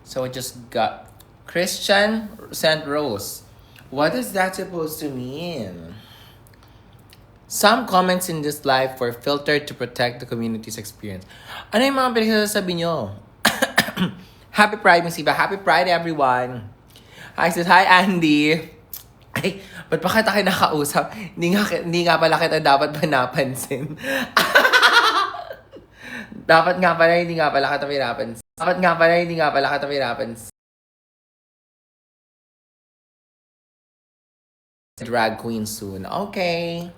So I just got Christian St. Rose. What is that supposed to mean? Some comments in this live were filtered to protect the community's experience. Ano yung mga pinagsasabi nyo? Happy Pride, Miss Eva. Happy Pride, everyone. Hi, sis. Hi, Andy. Ay, ba't pa kita kinakausap? Hindi nga pala kita dapat ba napansin? Dapat nga pala, hindi nga pala kita pinapansin. Dapat nga pala, hindi nga pala kita pinapansin. Drag queen soon. Okay.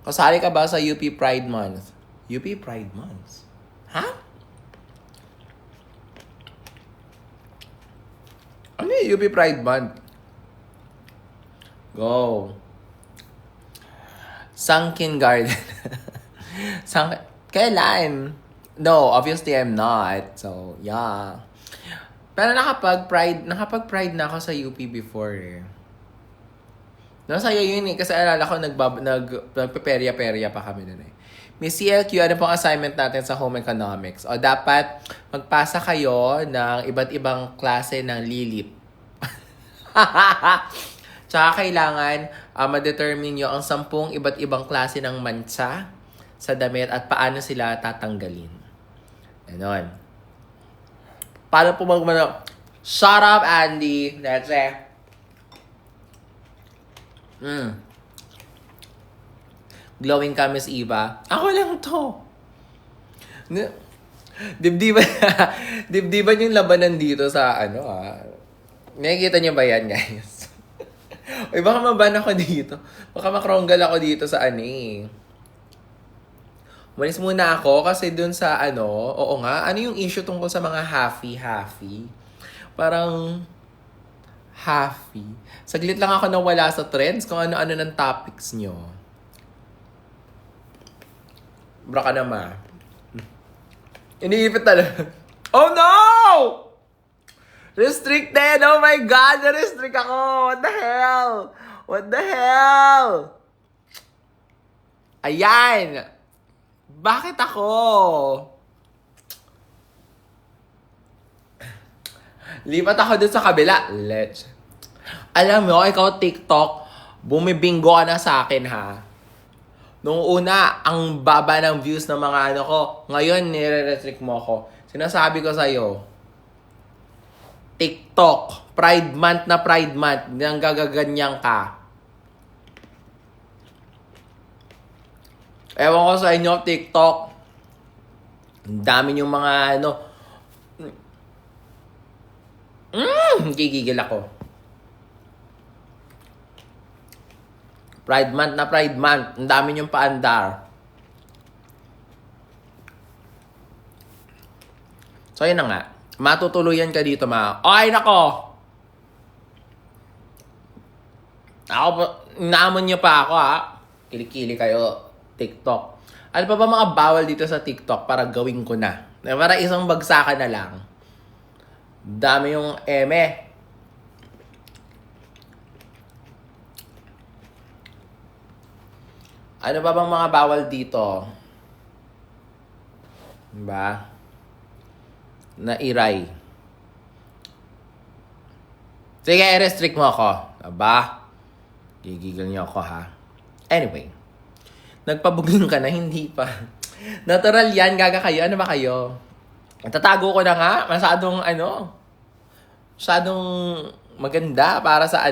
Kasali ka ba sa UP Pride Month? UP Pride Month? Ha? Ano yung UP Pride Month? Go. Sunken Garden. Kailan? No, obviously I'm not. So, yeah. Pero nakapag-pride na ako sa UP before eh. Nasaya yun eh. Kasi alala ko, nagpe-perya-perya pa kami nun eh. Miss CLQ, ano pong assignment natin sa home economics? O dapat magpasa kayo ng iba't ibang klase ng lilip. Tsaka kailangan ma-determine nyo ang 10 iba't ibang klase ng mancha sa damit at paano sila tatanggalin. Ganon. Paano po Shut up, Andy. That's it. Glowing ka, Miss Eva. Ako lang to. Dibdiban yung labanan dito sa Nakikita niyo ba yan, guys? Uy, baka maban ako dito. Baka makronggal ako dito sa Umalis muna ako kasi dun sa oo nga, ano yung issue tungkol sa mga happy? Parang happy. Saglit lang ako nawala sa trends kung ano-ano ng topics nyo. Baka naman. Iniipit talaga. Oh no! Restricted! Oh my God! Na-restrict ako! What the hell? What the hell? Ayan! Bakit ako? Lipat ako dun sa kabila. Alam mo, ikaw TikTok, bumibinggo ka na sa akin ha. Nung una, ang baba ng views ng mga ko. Ngayon, nire-restrict mo ako. Sinasabi ko sa'yo, TikTok, Pride Month na Pride Month, nang gagaganyan ka. Ewan ko sa inyo, TikTok. Ang dami yung mga gigigil ako. Pride Month na Pride Month. Ang dami yung paandar. So, yun na nga. Matutuluyan ka dito, Ay, nako! Naamon nyo pa ako, ha? Kilikili kayo. TikTok. Ano pa ba mga bawal dito sa TikTok para gawin ko na? Para isang bagsakan na lang. Dami yung eme. Ano pa bang mga bawal dito? Diba? Na iray. Sige, i-restrict mo ako. Diba? Gigigil niyo ako, ha? Anyway. Nagpabuging ka na, hindi pa. Natural yan, gaga kayo. Ano ba kayo? Tatago ko na nga. Masyadong maganda para sa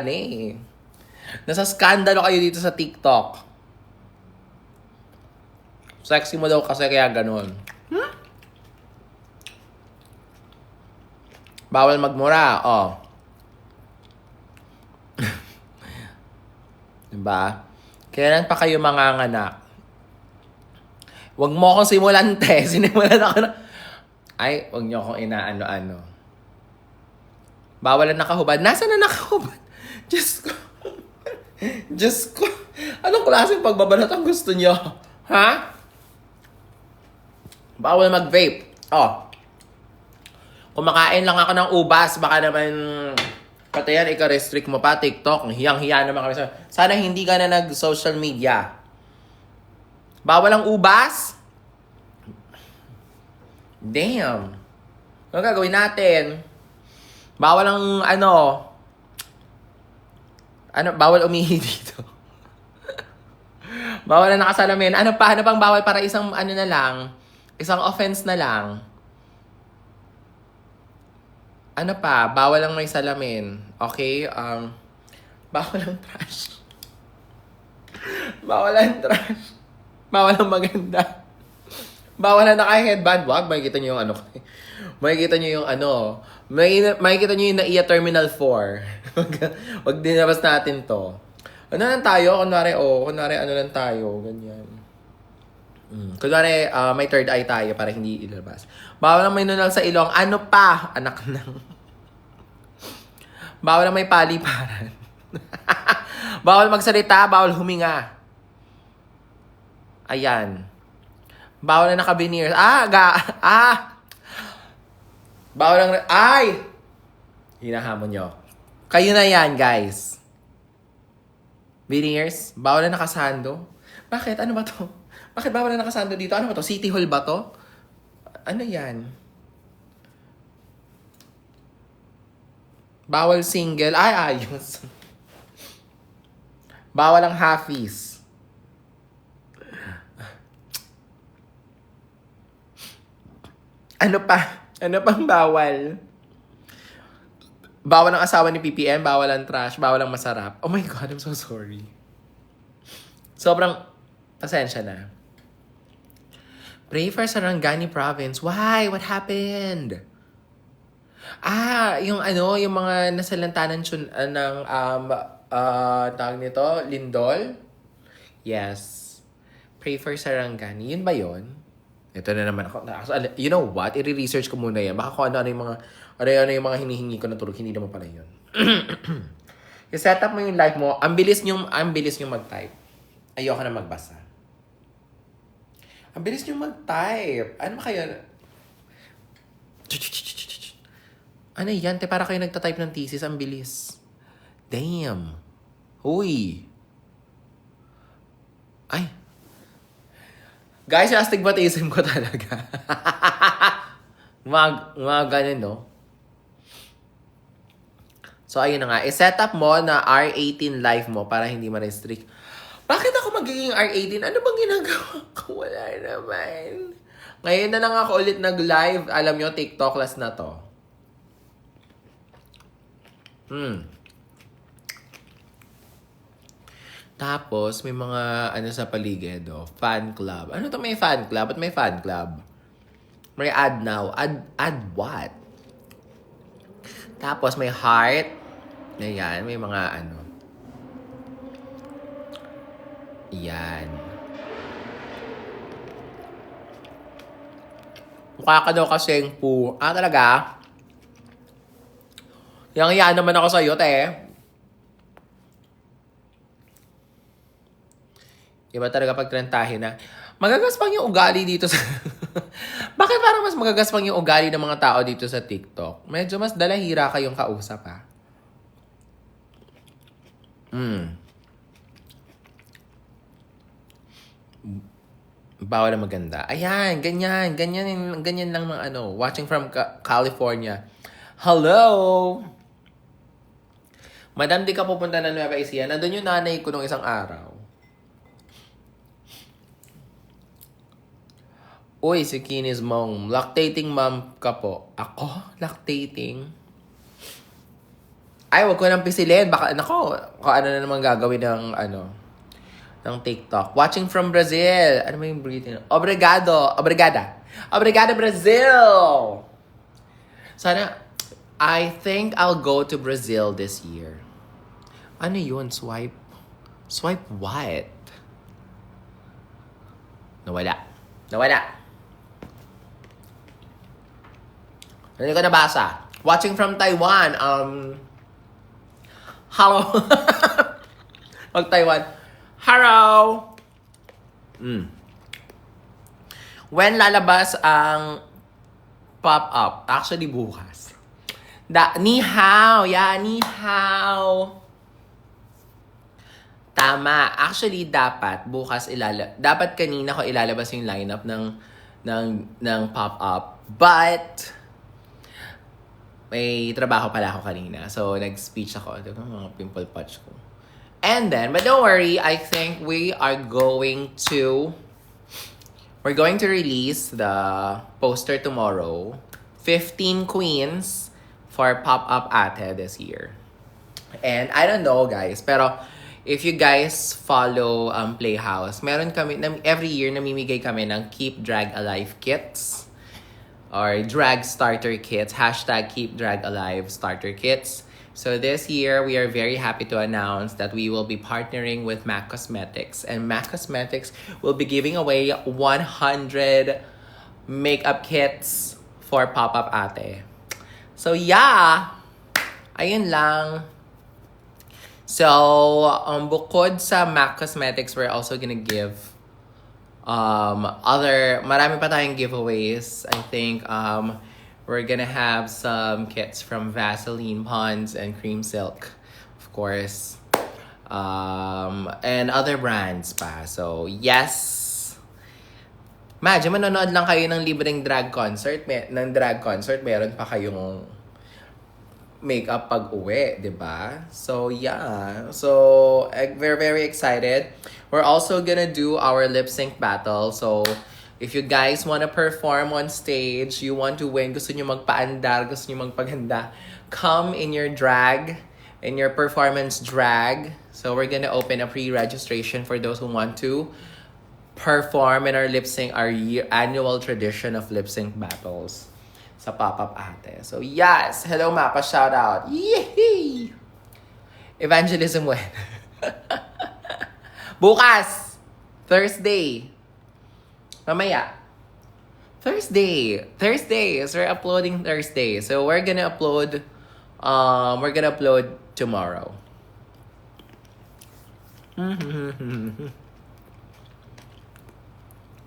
Nasa skandalo kayo dito sa TikTok. Sexy mo daw kasi kaya ganun. Bawal magmura, Diba? Kailan pa kayo manganganak? Huwag mo akong simulante. Sinimulan ako na... Ay, huwag niyo akong inaano-ano. Bawal na nakahubad. Nasaan na nakahubad? Diyos ko. Diyos ko. Anong klaseng pagbabanat ang gusto niyo? Ha? Bawal mag-vape. Kumakain lang ako ng ubas. Baka naman... Pati yan, ika-restrict mo pa, TikTok. Hiyang-hiya naman kami. Sana hindi ka na nag-social media. Bawal ang ubas? Damn. Ano gagawin natin? Bawal ang bawal umihi dito. Bawal na nakasalamin. Ano pang bawal para isang na lang? Isang offense na lang. Ano pa? Bawal lang may salamin. Okay? Bawal ang trash. Bawal ang trash. Bawal ang maganda. Bawal na naka-headband. Wag, makikita nyo yung makikita nyo yung makikita nyo yung NAIA Terminal 4. Wag dinabas natin to. Ano lang tayo? Kunwari ano lang tayo. Ganyan. Kunwari, may third eye tayo para hindi ilabas. Bawal lang may nunal sa ilong. Ano pa? Anak ng... Bawal lang may paliparan. Bawal magsalita, bawal huminga. Ayan. Bawal na naka-veneers. Bawal lang... Ay! Hinahamon nyo. Kayo na yan, guys. Veneers. Bawal na nakasando. Bakit? Ano ba to? Bakit bawal na nakasando dito? Ano ba to? City Hall ba to? Ano yan? Bawal single. Ay, ayos. Bawal ang halfies. Ano pa? Ano pang bawal? Bawal ang asawa ni PPM, bawal ang trash, bawal ang masarap. Oh my God, I'm so sorry. Sobrang pasensya na. Pray for Sarangani Province. Why? What happened? Yung mga nasalantanan ng tawag nito, Lindol? Yes. Pray for Sarangani. Yun ba yun? Ito na naman ako. You know what? I-research ko muna yan. Baka kung ano yung mga hinihingi ko na tulog. Hindi naman pala yun. I-set up mo yung live mo. Ang bilis nyo mag-type. Ayoko na magbasa. Ang bilis nyo mag-type. Ano kayo? Ano yan? Para kayo nagtatype ng thesis. Ang bilis. Damn. Huy. Ay. Guys, yung astigmatism ko talaga. mga ganun, no? So, ayun na nga. I-set up mo na R18 live mo para hindi ma-restrict. Bakit ako magiging R18? Ano bang ginagawa ko? Wala naman. Ngayon na lang ako ulit nag-live. Alam nyo, TikTok class na to. Tapos, may mga sa paligid, fan club. Ano to may fan club? Ba't may fan club? May add now. Add what? Tapos, may heart. Ayan, may mga Yan. Mukha ka daw kasing talaga? Yang naman ako sa'yo, te. Iba talaga pag trentahin na. Magagaspang yung ugali dito sa... Bakit parang mas magagaspang yung ugali ng mga tao dito sa TikTok? Medyo mas dalahira kayong kausap, ha? Bawal na maganda. Ayan, ganyan. Ganyan lang ng watching from California. Hello! Madam, di ka pupunta ng Nueva Ecija. Nandun yung nanay ko nung isang araw. Uy, si Kinis mom. Lactating mom ka po. Ako? Lactating? Ay, wag ko nang pisilin. Baka, kung ano na naman gagawin ng TikTok. Watching from Brazil. Ano yung breathing? Obrigado. Obrigado, Brazil! Sana, I think I'll go to Brazil this year. Ano yun? Swipe? Swipe what? Nawala. Hindi ko nabasa. Watching from Taiwan. Hello. Taiwan. Hello. When lalabas ang pop-up? Actually, bukas. Ni hao. Yeah, ni hao. Tama. Actually, dapat bukas dapat kanina ko ilalabas yung lineup ng pop-up. But may trabaho pala ako kanina. So, nag-speech ako. Diba, mga pimple patch ko. And then, but don't worry, I think we're going to release the poster tomorrow. 15 queens for Pop-Up Ate this year. And I don't know, guys, pero if you guys follow Playhouse, meron kami, every year namimigay kami ng Keep Drag Alive kits or Drag Starter kits, hashtag Keep Drag Alive Starter kits. So this year, we are very happy to announce that we will be partnering with MAC Cosmetics. And MAC Cosmetics will be giving away 100 makeup kits for Pop-Up Ate. So yeah, ayun lang. So, bukod sa MAC Cosmetics, we're also gonna give marami pa tayong giveaways. I think we're gonna have some kits from Vaseline, Pond's, and Cream Silk, of course. And other brands pa. So, yes! Imagine, manonood lang kayo ng libreng drag concert. Meron pa kayong makeup pag-uwi, diba? So, yeah. So, we're very excited. We're also gonna do our lip sync battle. So, if you guys want to perform on stage, you want to win, gusto nyo magpaandar, gusto nyo magpaganda, come in your drag, in your performance drag. So we're gonna open a pre-registration for those who want to perform in our lip sync, our annual tradition of lip sync battles sa Pop-Up Ate. So yes, hello Mapa, shout out. Yee! Evangelism when? Bukas! Thursday! Mamaya. Thursday. So we're uploading Thursday. So we're gonna upload tomorrow.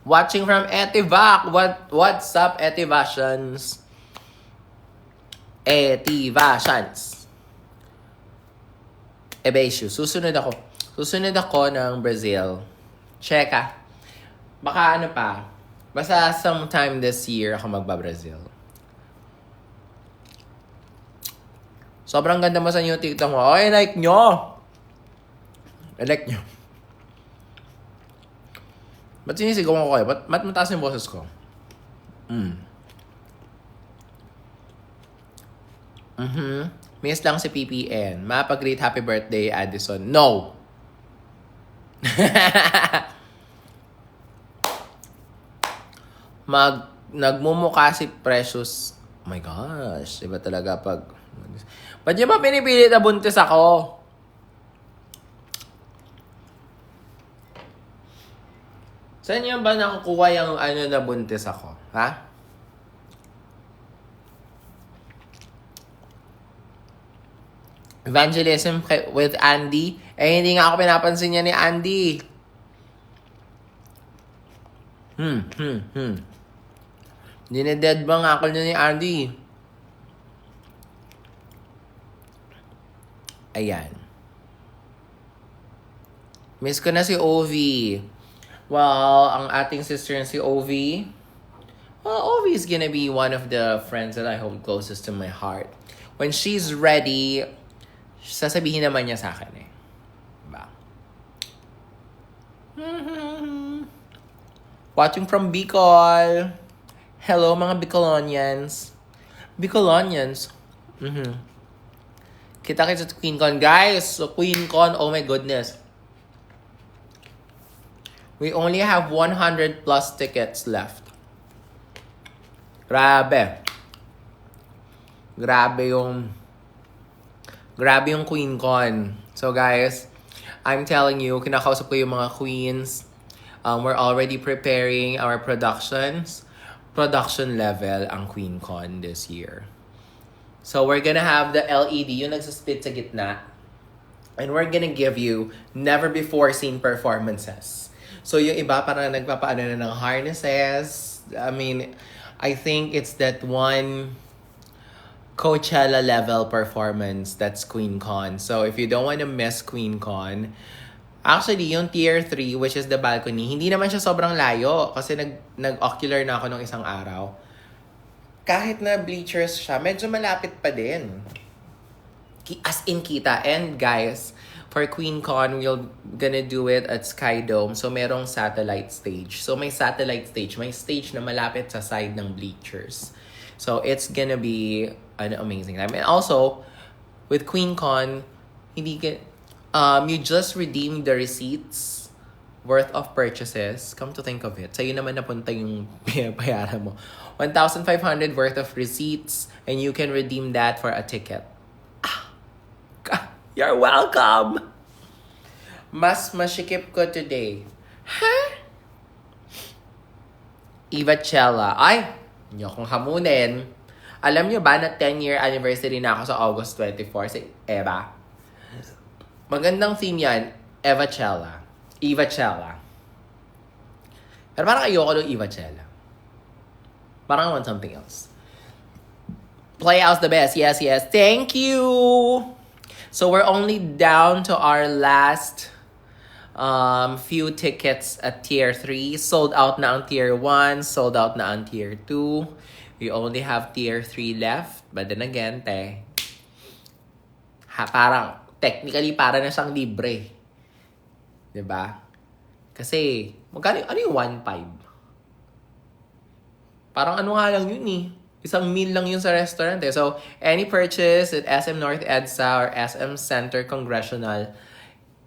Watching from Etivac. What's up, Etivations? Ebesyo. Susunod ako ng Brazil. Cheka. Baka ano pa. Basta sometime this year ako magba-Brazil. Sobrang ganda mo sa new TikTok mo. Ay, like nyo! I-like nyo. Ba't sinisigaw ko kayo? Ba't mataas yung boses ko? Miss lang si PPN. Mapag-greet happy birthday, Addison. No! Nagmumukha si Precious. Oh my gosh, iba talaga pag... Ba't niyo ba pinipilit na buntis ako? Saan niyo ba nakukuha yung na buntis ako? Ha? Evangelism with Andy? Eh, hindi nga ako pinapansin niya ni Andy. Dineded ba nga ako niya ni Andy? Ayan. Miss ko na si Ovi. Well, ang ating sister na si Ovi. Well, Ovi is gonna be one of the friends that I hold closest to my heart. When she's ready, sasabihin naman niya sa akin eh. Diba? Watching from Bicol. Hello mga Bicolonians. Kita-kita sa QueenCon. Guys, so QueenCon, oh my goodness. We only have 100 plus tickets left. Grabe yung QueenCon. So guys, I'm telling you, kinakausap ko yung mga queens. We're already preparing our production level ang QueenCon this year. So we're gonna have the LED, yung nagsasplit sa gitna. And we're gonna give you never before seen performances. So yung iba parang nagpapaano na ng harnesses. I mean, I think it's that one Coachella level performance that's QueenCon. So if you don't want to miss QueenCon, actually yung tier 3, which is the balcony, hindi naman siya sobrang layo kasi nag-ocular na ako nung isang araw. kahit na bleachers siya, medyo malapit pa din. As in kita. And guys, for QueenCon, we're gonna do it at Sky Dome. So, merong satellite stage. So, may satellite stage. May stage na malapit sa side ng bleachers. So, it's gonna be an amazing time. And also, with QueenCon, you just redeem the receipts worth of purchases. Come to think of it, sa'yo naman napunta yung pinabayaran mo. 1,500 worth of receipts, and you can redeem that for a ticket. You're welcome! Mas masikip ko today. Huh? Eva Chella. Ay! Hindi akong hamunin. Alam niyo ba na 10-year anniversary na ako sa August 24 si Eva? Magandang theme yan. Eva Chella. Eva Chella. Pero parang ayoko ng Eva Chella. Parang I want something else. Playhouse the best. Yes, yes. Thank you! So we're only down to our last few tickets at Tier 3. Sold out na ang Tier 1. Sold out na ang Tier 2. We only have Tier 3 left. But then again, parang, technically, para na siyang libre. Diba? Kasi, ano yung 1.5? Parang ano nga lang yun eh. Isang meal lang yun sa restaurant eh. So, any purchase at SM North EDSA or SM Center Congressional,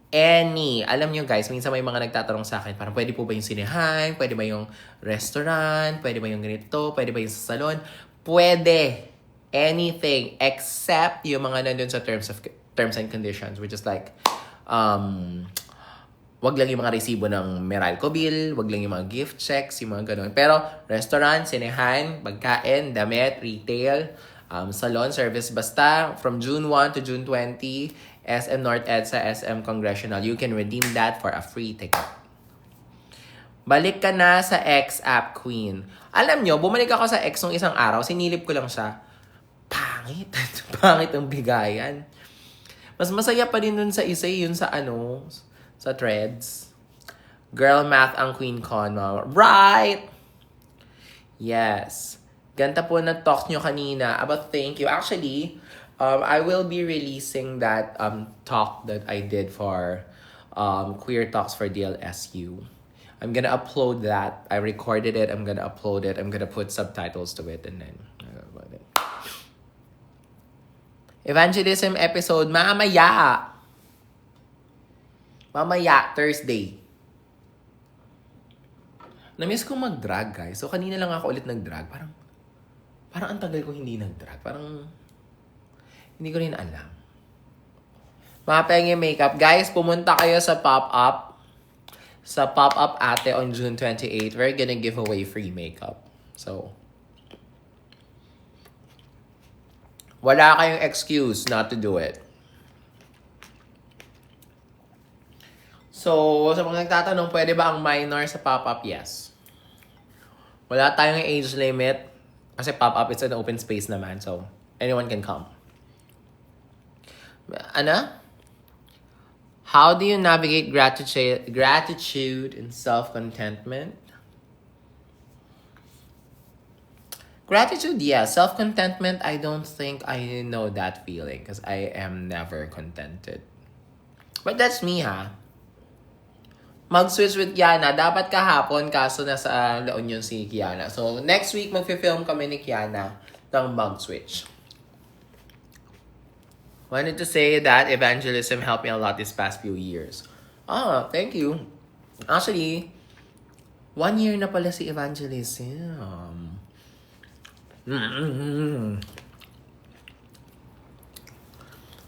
alam nyo guys, minsan may mga nagtatanong sa akin, parang pwede po ba yung sinehan? Pwede ba yung restaurant? Pwede ba yung ganito? Pwede ba yung sa salon? Pwede. Anything except yung mga nandun sa terms and conditions, which is like, wag lang yung mga resibo ng Meralco bill, wag lang yung mga gift checks, yung mga ganun. Pero restaurant, sinehan, pagkain, damit, retail, salon, service, basta from June 1 to June 20, SM North EDSA, SM Congressional, you can redeem that for a free ticket. Balik ka na sa X app, Queen. Alam nyo, bumalik ako sa X nung isang araw, sinilip ko lang siya. Pangit. Pangit ang bigayan. Mas masaya pa din dun sa isa, yun sa sa threads. Girl math ang QueenCon, mama. Right! Yes. Ganda po na talk nyo kanina about thank you. Actually, I will be releasing that talk that I did for Queer Talks for DLSU. I'm gonna upload that. I recorded it. I'm gonna upload it. I'm gonna put subtitles to it and then evangelism episode mamaya. Mamaya, Thursday. Namiss kong mag-drag, guys. So, kanina lang ako ulit nag-drag. Parang ang tagal ko hindi nag-drag. Parang, hindi ko rin alam. Mga pengi makeup. Guys, pumunta kayo sa pop-up. Sa pop-up ate on June 28. We're gonna give away free makeup. So, wala kayong excuse not to do it. So, sa mga nagtatanong, pwede ba ang minor sa pop-up? Yes. Wala tayong age limit. Kasi pop-up, it's an open space naman. So, anyone can come. How do you navigate gratitude and self-contentment? Gratitude, yeah. Self-contentment, I don't think I know that feeling. Because I am never contented. But that's me, ha? Mag-switch with Kiana. Dapat kahapon, kaso nasa La Union si Kiana. So, next week, mag-film kami ni Kiana ng mag-switch. Wanted to say that evangelism helped me a lot these past few years. Thank you. Actually, 1 year na pala si evangelism.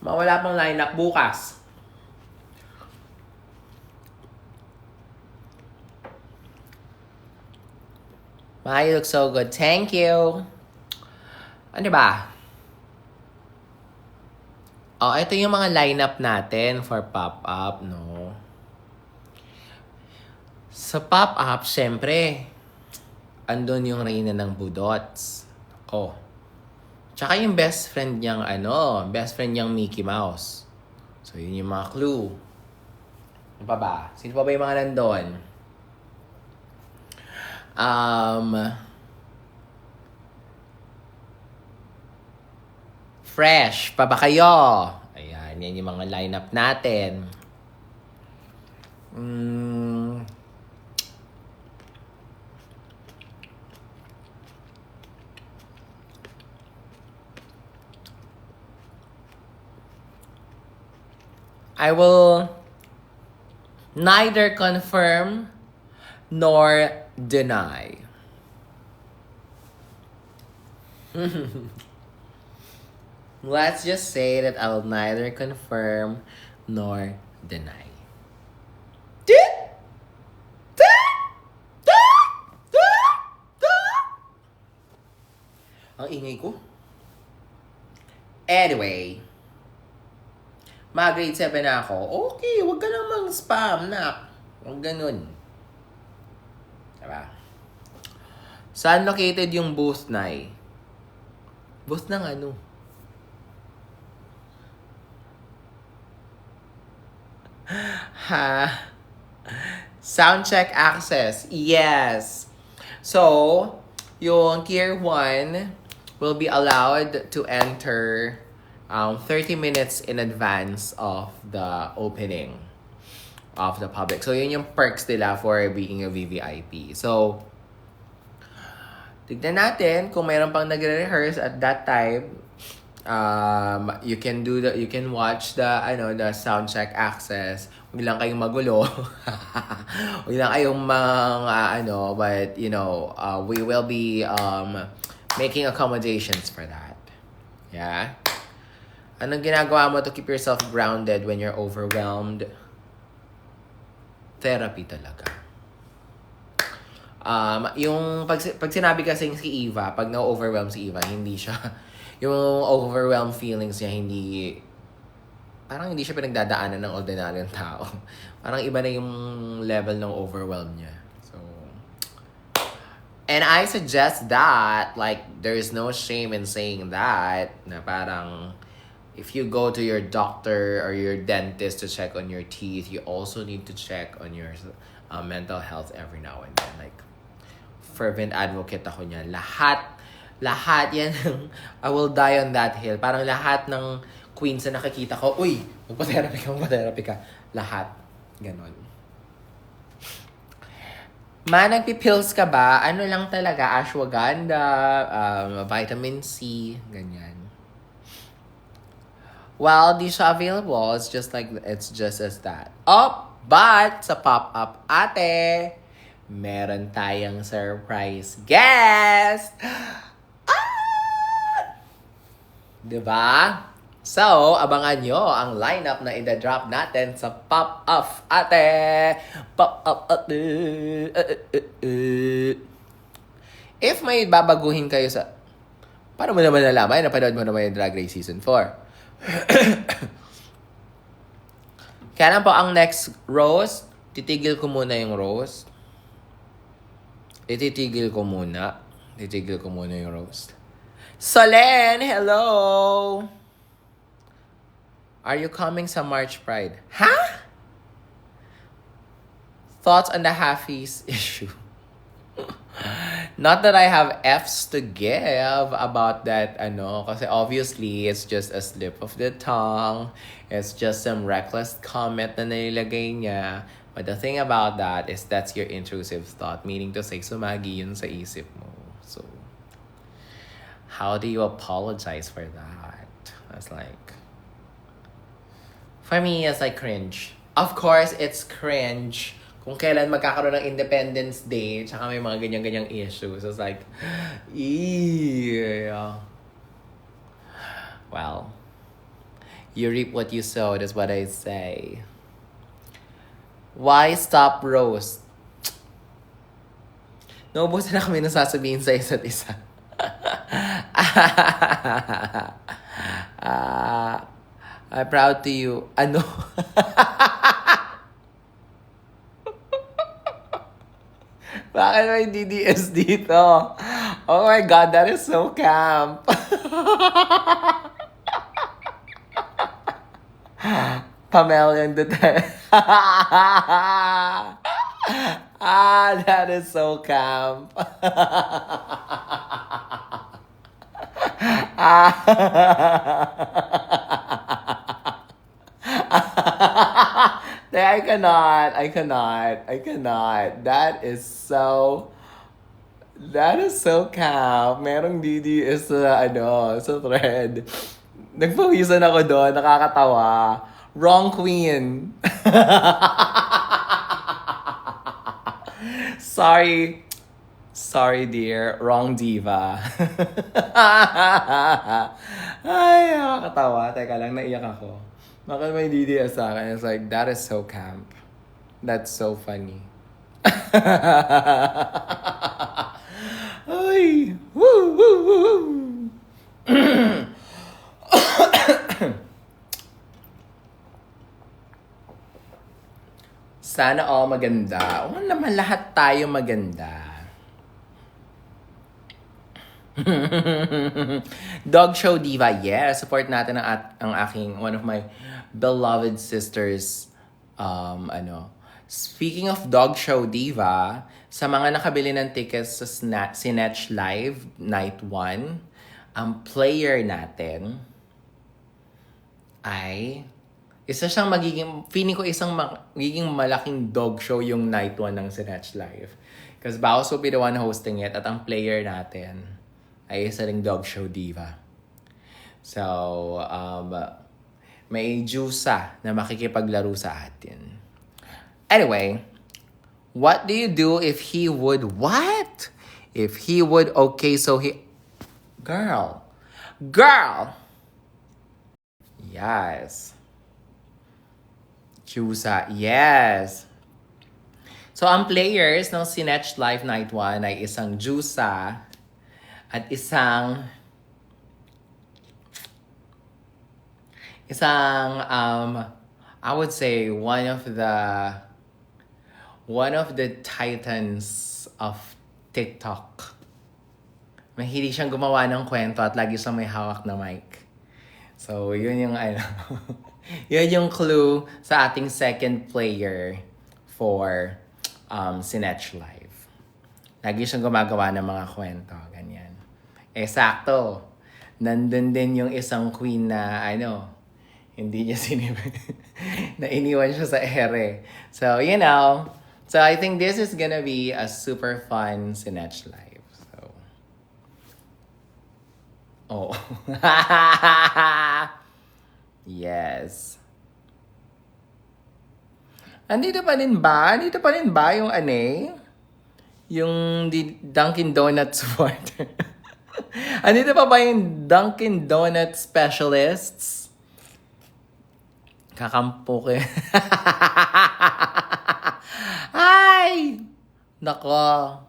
Mawala pang lineup bukas. You look so good. Thank you. Ano ba? Ito yung mga lineup natin for pop-up, no? Sa pop-up, syempre, andun yung Reyna ng Budots. Tsaka yung best friend niyang, Mickey Mouse. So, yun yung mga clue. Ano pa ba? Sino pa ba yung mga nandun? Fresh pa ba kayo? Ayan, yan yung mga lineup natin. I will neither confirm nor deny. Let's just say that I will neither confirm nor deny. Ang ingay ko. Anyway, mag-grade 7 na ako. Okay, wag ka namang spam, nak. Huwag ganun. Diba? Saan located yung booth, Nay? Booth ng ano? Ha? Soundcheck access. Yes. So, yung tier 1 will be allowed to enter 30 minutes in advance of the opening of the public. So, yun yung perks nila for being a VVIP. So, tignan natin kung mayroon pang nagre-rehearse at that time. You can watch the sound check access. Huwag lang kayong magulo. Huwag lang kayong but we will be making accommodations for that. Yeah. Anong ginagawa mo to keep yourself grounded when you're overwhelmed? Therapy talaga. Yung pag sinabi kasing si Eva, pag na-overwhelm si Eva, hindi siya yung overwhelmed feelings niya, parang hindi siya pinagdadaanan ng ordinaryong tao. Parang iba na yung level ng overwhelm niya. So, and I suggest that, like, there is no shame in saying that, na parang, if you go to your doctor or your dentist to check on your teeth, you also need to check on your mental health every now and then. Like, fervent advocate ako niyan. Lahat yan, I will die on that hill. Parang lahat ng queens na nakikita ko, uy, magpa-therapy ka. Lahat. Ganon. Nagpipills ka ba? Ano lang talaga, ashwagandha, vitamin C, ganyan. Well, these are available. It's just as that. Oh, but sa pop-up ate, meron tayong surprise guest! Diba? So, abangan nyo ang lineup na ida-drop natin sa Pop-Up Ate! Pop-Up Ate! If may babaguhin kayo sa... Paano mo naman nalaman? Napanood mo naman yung Drag Race Season 4. Kaya lang po, ang next roast, titigil ko muna yung roast. Titigil ko muna yung roast. Solen, hello! Are you coming sa March Pride? Huh? Thoughts on the halfies issue? Not that I have F's to give about that, kasi obviously, it's just a slip of the tongue. It's just some reckless comment na nilagay niya. But the thing about that is that's your intrusive thought, meaning to say, sumagi yun sa isip mo. So, how do you apologize for that? That's like... For me, it's like cringe. Of course, it's cringe kung kailan magkakaroon ng Independence Day, tsaka may mga ganyan-ganyang issues. It's like, yeah. Well, you reap what you sow, that's what I say. Why stop roast? Naubusan na kami nasasabihin sa isa't isa. I'm proud to you. Ano? Bakit may DDS dito? Oh my God, that is so camp. Pamela and the that is so camp. I cannot. That is so cap. Merong DDS sa thread. Nagpawisan ako doon, nakakatawa. Wrong queen. Sorry. Sorry, dear. Wrong diva. Ay, nakakatawa. Teka lang, naiyak ako. Bakit may DDS sa akin? It's like, that is so camp. That's so funny. Ay! Woo! Woo! Woo! Woo! Sana all maganda. Oo naman, lahat tayo maganda. Dog Show Diva, yeah. Support natin ang aking, one of my beloved sisters. Speaking of Dog Show Diva, sa mga nakabili ng tickets sa Snatch Live Night 1, ang player natin ay isa siyang feeling ko magiging malaking dog show yung night 1 ng Snatch Live. Because Baos will be the one hosting it at ang player natin ay isa ring dog show diva. So, may Jusa na makikipaglaro sa atin. Anyway, what do you do if he would what? If he would, okay, so he... Girl! Yes. Chusa, yes. So, ang players ng Snatch Live Night 1 ay isang Jusa at isang I would say one of the titans of TikTok. Mahilig siyang gumawa ng kwento at lagi siyang may hawak na mic. So, yun yung yun yung clue sa ating second player for Snatch Live. Lagi siyang gumagawa ng mga kwento, ganyan. Sakto. Nandun din yung isang queen na, hindi niya na iniwan siya sa ere. So, So, I think this is gonna be a super fun Snatch Live. So, oh. Yes. Andito pa rin ba yung yung Dunkin' Donuts supporter? Andito pa ba yung Dunkin' Donuts specialists? Kakampo ko. Ay! Nako.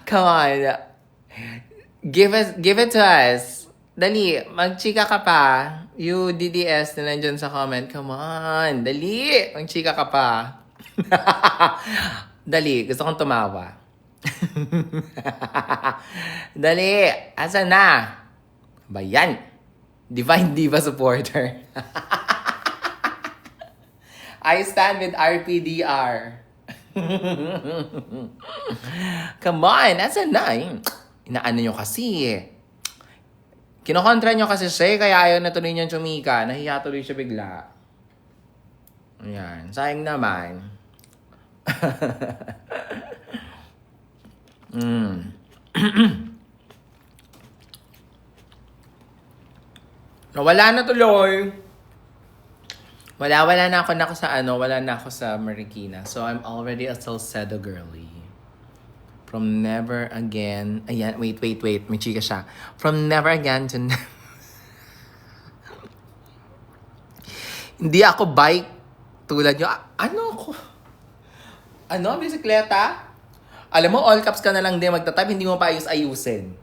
Come on. Give it to us. Dali, magchika ka pa. You DDS na nandyan sa comment. Come on, dali. Magchika ka pa. Dali, gusto kong tumawa. Dali, asan na? Ba yan? Divine Diva supporter. I stand with RPDR. Come on, asan na? Inaano nyo kasi eh. Kinokontra nyo kasi siya, kaya ayaw na tuloy niyang chumika. Nahiya tuloy siya bigla. Ayan, sayang naman. Wala na tuloy. Wala na ako sa Marikina. So I'm already a Salcedo girly. From never again. Ayan, wait. May chika siya. From never again to Hindi ako bike tulad nyo. Ano ako? Bisikleta? Alam mo, all caps ka na lang din magtatype, hindi mo pa ayusin.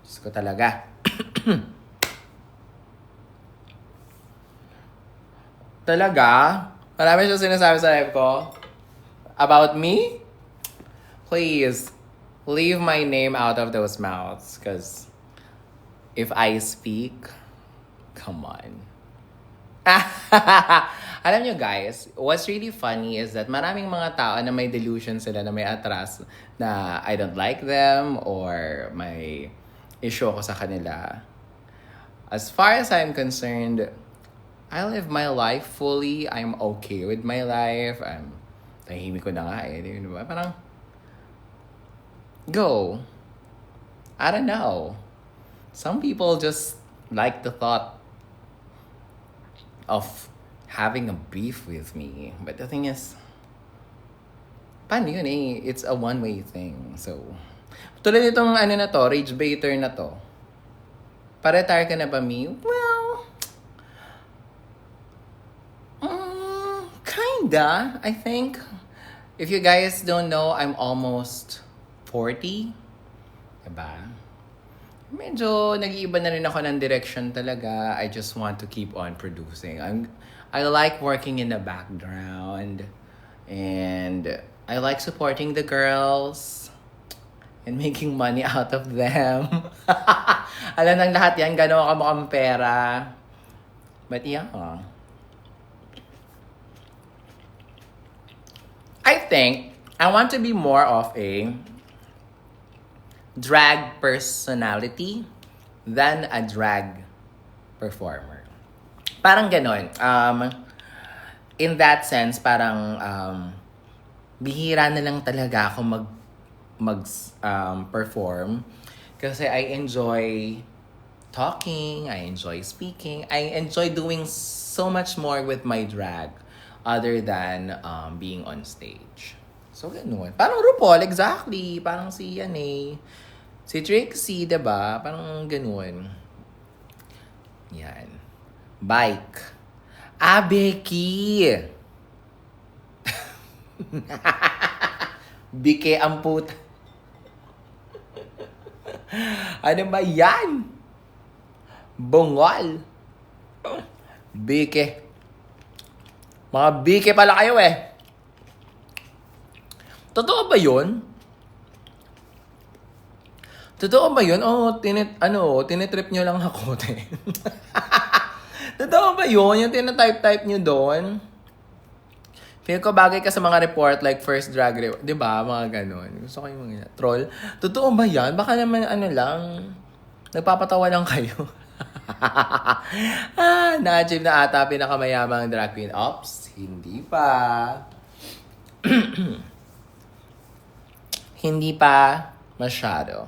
Diyos ko talaga. Talaga? Marami siya sinasabi sa live ko? About me? Please, leave my name out of those mouths. Because if I speak, come on. Alam nyo guys, what's really funny is that maraming mga tao na may delusion sila na may atras na I don't like them or may issue ako sa kanila. As far as I'm concerned, I live my life fully. I'm okay with my life. Tahimik ko na nga eh. Di ba? Parang, go. I don't know. Some people just like the thought of having a beef with me. But the thing is, paano yun eh? It's a one-way thing. So, tulad itong ano na to, rage baiter na to. Pa-retire ka na ba, Mi? Well, kinda, I think. If you guys don't know, I'm almost 40. Diba? Medyo nag-iiba na rin ako ng direction talaga. I just want to keep on producing. I like working in the background. And I like supporting the girls. And making money out of them. Alam ng lahat yan, gano'n ka mukhang pera. But yeah. I think I want to be more of a drag personality than a drag performer. Parang ganon. In that sense, parang bihira na lang talaga ako perform kasi I enjoy talking, I enjoy speaking, I enjoy doing so much more with my drag other than being on stage. So, ganun. Parang RuPaul, exactly. Parang si yan eh. Si Trixie, diba? Parang ganun. Yan. Bike. Becky! Bike ang puta. Ano ba yan? Bungol. Bike. Mga bike pala kayo eh. Totoo ba yun? Totoo ba yun? Tinitrip nyo lang ako. Totoo ba yun? Yung tinatype-type nyo doon? Feel ko bagay ka sa mga report like first drag race. Diba? Mga ganon. Gusto ko yung mga troll. Totoo ba yan? Baka naman lang. Nagpapatawa lang kayo. Na-achieve na ata pinakamayamang drag queen. Ops, hindi pa. Hindi pa masyado.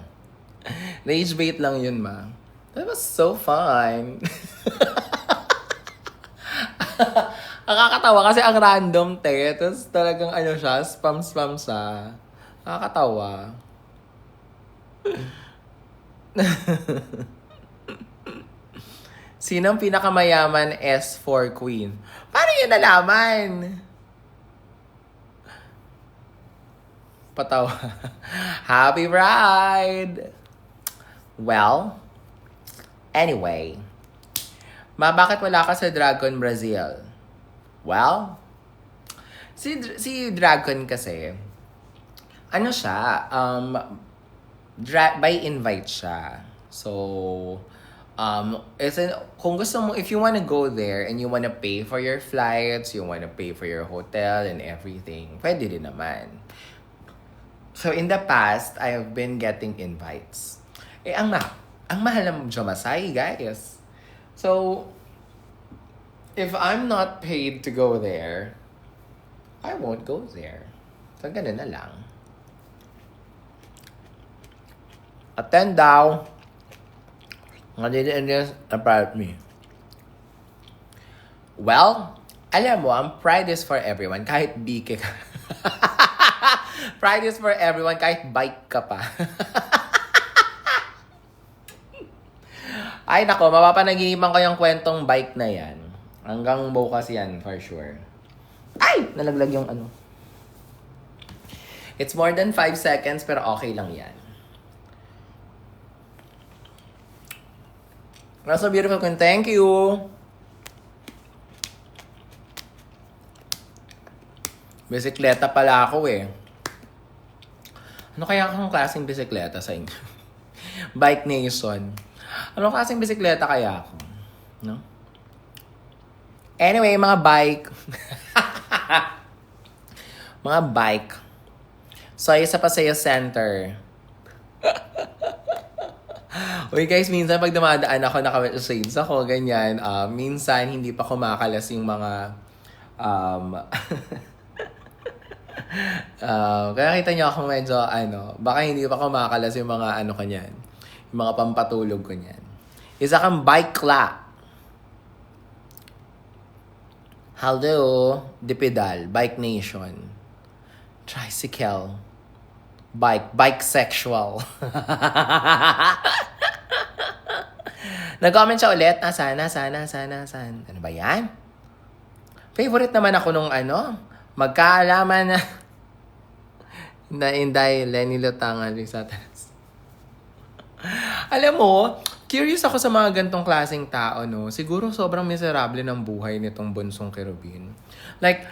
Rage bait lang yun, ma. That was so fun. Nakakatawa kasi ang random, te. Tapos talagang siya, spam siya. Nakakatawa. Sinong pinakamayaman S4 Queen? Paano yun nalaman? Patawa. Happy ride! Well, anyway. Bakit wala ka sa Dragon Brazil? Well, si Dragon kasi, siya, by invite siya. So, kung gusto mo, if you wanna go there and you wanna pay for your flights, you wanna pay for your hotel and everything, pwede din naman. So, in the past, I have been getting invites. Ang mahal ng Jamasay, guys. So, if I'm not paid to go there, I won't go there. So, ganun na lang. Attend daw. About me. Well, alam mo, ang pride is for everyone. Kahit bike ka. Pride is for everyone. Kahit bike ka pa. Ay, nako, mapapanaginipan ko yung kwentong bike na yan. Hanggang bukas yan, for sure. Ay! Nalaglag yung It's more than 5 seconds, pero okay lang yan. That's so beautiful, Queen. Thank you. Bisikleta pala ako eh. Ano kaya akong klaseng bisikleta sa inyo? Bike Nation. Ano klaseng bisikleta kaya ako? No? Anyway, mga bike. Mga bike. So, isa pa sa'yo, center. Uy guys, minsan pag dumadaan ako, naka-shades ako, ganyan. Minsan, hindi pa kumakalas yung mga... kaya kita niyo ako medyo, baka hindi pa kumakalas yung mga kanyan. Yung mga pampatulog ko niyan. Isa kang bikela. Hello, Dipedal, Bike Nation. Tricycle. Bike sexual. Nag-comment siya ulit. Sana. Ano ba yan? Favorite naman ako nung magkaalaman na Inday, Lenny Lutangan, Satanas. Alam mo, curious ako sa mga gantong klaseng tao, no? Siguro sobrang miserable ng buhay nitong bunsong kerubin. Like,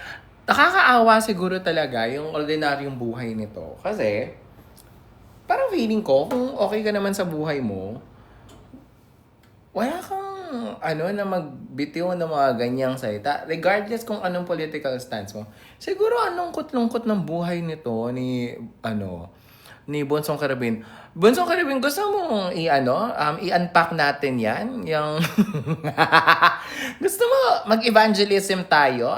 nakakaawa siguro talaga yung ordinaryong buhay nito. Kasi, parang feeling ko, kung okay ka naman sa buhay mo, wala kang, na magbitiw ng mga ganyang salita. Regardless kung anong political stance mo. Siguro anong lungkot ng buhay nito ni Bunsong Kerubin. Bunsong Kerubin, gusto mo i-unpack natin yan? Yung gusto mo mag-evangelism tayo?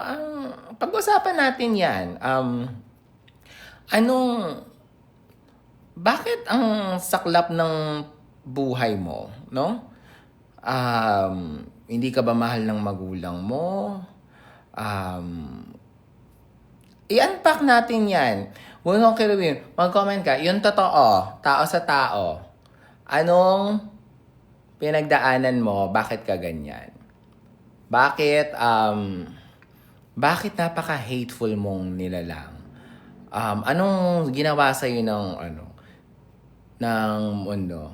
Pag-usapan natin yan. Bakit ang saklap ng buhay mo, no? Hindi ka ba mahal ng magulang mo? I-unpack natin yan. Bunsong Kerubin, mag-comment ka. Yung totoo, tao sa tao. Anong pinagdaanan mo? Bakit ka ganyan? Bakit napaka-hateful mong nilalang? Anong ginawa sa'yo ng mundo?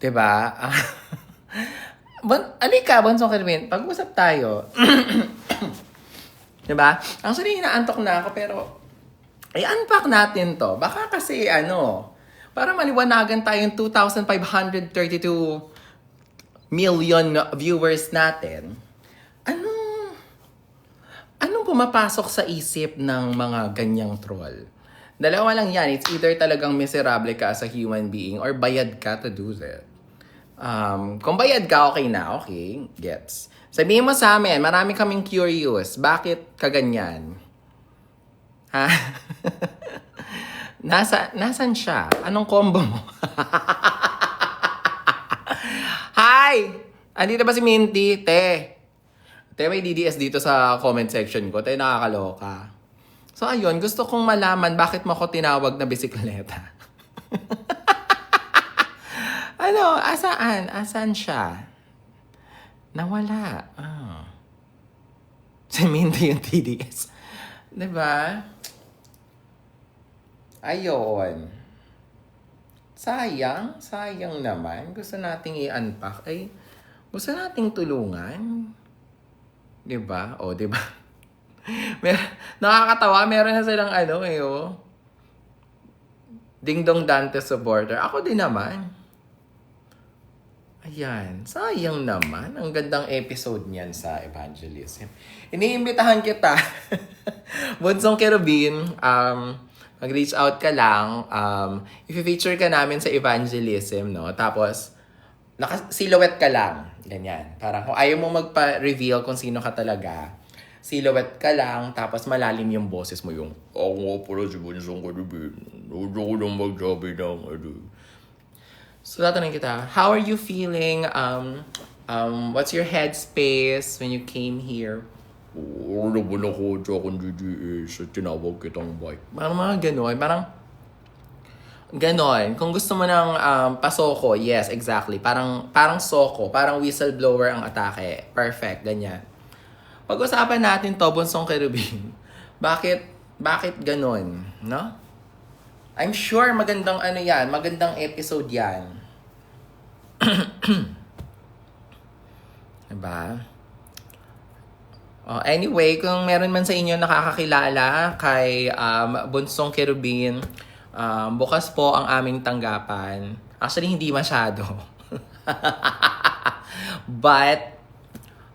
Diba? Alika, Bunsong Kerubin, pag-usap tayo. Diba? Actually, inaantok na ako, pero i-unpack natin to. Baka kasi, para maliwanagan tayong 2,532 million viewers natin. Anong pumapasok sa isip ng mga ganyang troll? Dalawa lang yan. It's either talagang miserable ka as a human being or bayad ka to do that. Kung bayad ka, okay na. Okay, gets. Sabihin mo sa amin, marami kaming curious. Bakit ka ganyan? Ha? Nasaan siya? Anong combo mo? Hi! Andito ba si Minty? Te, may DDS dito sa comment section ko. Te, nakakaloka. So, ayun. Gusto kong malaman bakit mo ako tinawag na bisikleta. Asaan? Asaan siya? Nawala. Si Minty yung TDS. Diba? Ayun. Sayang naman. Gusto nating i-unpack. Gusto nating tulungan. Diba? Diba? Nakakatawa. Meron na silang Ding Dong Dante supporter. Ako din naman. Ayan. Sayang naman. Ang gandang episode niyan sa evangelism. Iniimbitahan kita. Bunsong Kerubin, mag-reach out ka lang. I-feature ka namin sa evangelism, no? Tapos, silhouette ka lang. Ganyan. Parang kung ayaw mo magpa-reveal kung sino ka talaga, silhouette ka lang, tapos malalim yung boses mo yung, ako nga pala si Bunsong Kerubin. Huwag ko lang magsabi ng So, tatanungin kita, how are you feeling? What's your headspace when you came here? Naman ako dyan DDS at tinawag kitang bike. Parang mga ganon. Kung gusto mo ng pasoko, yes, exactly. Parang soko, parang whistleblower ang atake. Perfect, ganyan. Pag-usapan natin to, Bunsong Kerubin. Bakit ganon, no? I'm sure magandang magandang episode yan. Diba? Anyway, kung meron man sa inyo nakakakilala kay Bunsong Kerubin, bukas po ang aming tanggapan. Actually, hindi masyado. But,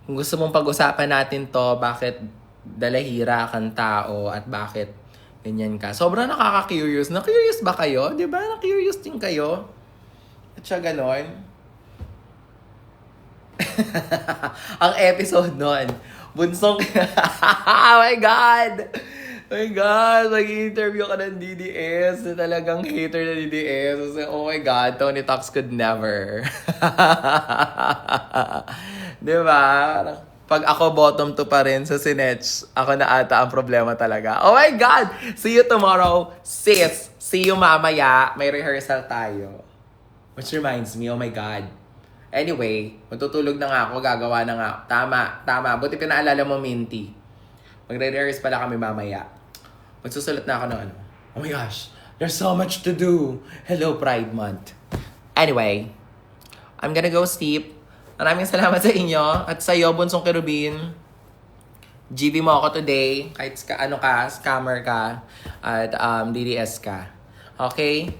Kung gusto mong pag-usapan natin to, bakit dalahira kang tao at bakit ganyan ka. Sobrang nakaka-curious. Na-curious ba kayo? Di ba? Na-curious din kayo? At siya ganon. Ang episode nun, bunsong... Oh my God! Oh my God! Mag-interview ka ng DDS na talagang hater na DDS. Oh my God, Tony Talks could never. Diba? Pag ako bottom 2 pa rin sa Sinech, ako na ata ang problema talaga. Oh my God! See you tomorrow, sis! See you mamaya. May rehearsal tayo. Which reminds me, oh my God. Anyway, matutulog na nga ako, gagawa na nga. Tama. Buti pinaalala mo, Minty. Magre-rehearse pala kami mamaya. Magsusulat na ako ng ano. Oh my gosh, there's so much to do. Hello, Pride Month. Anyway, I'm gonna go sleep. Maraming salamat sa inyo. At sa'yo, Bunsong Kerubin. GV mo ako today. Kahit scammer ka. At DDS ka. Okay?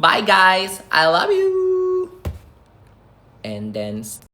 Bye, guys. I love you. And then...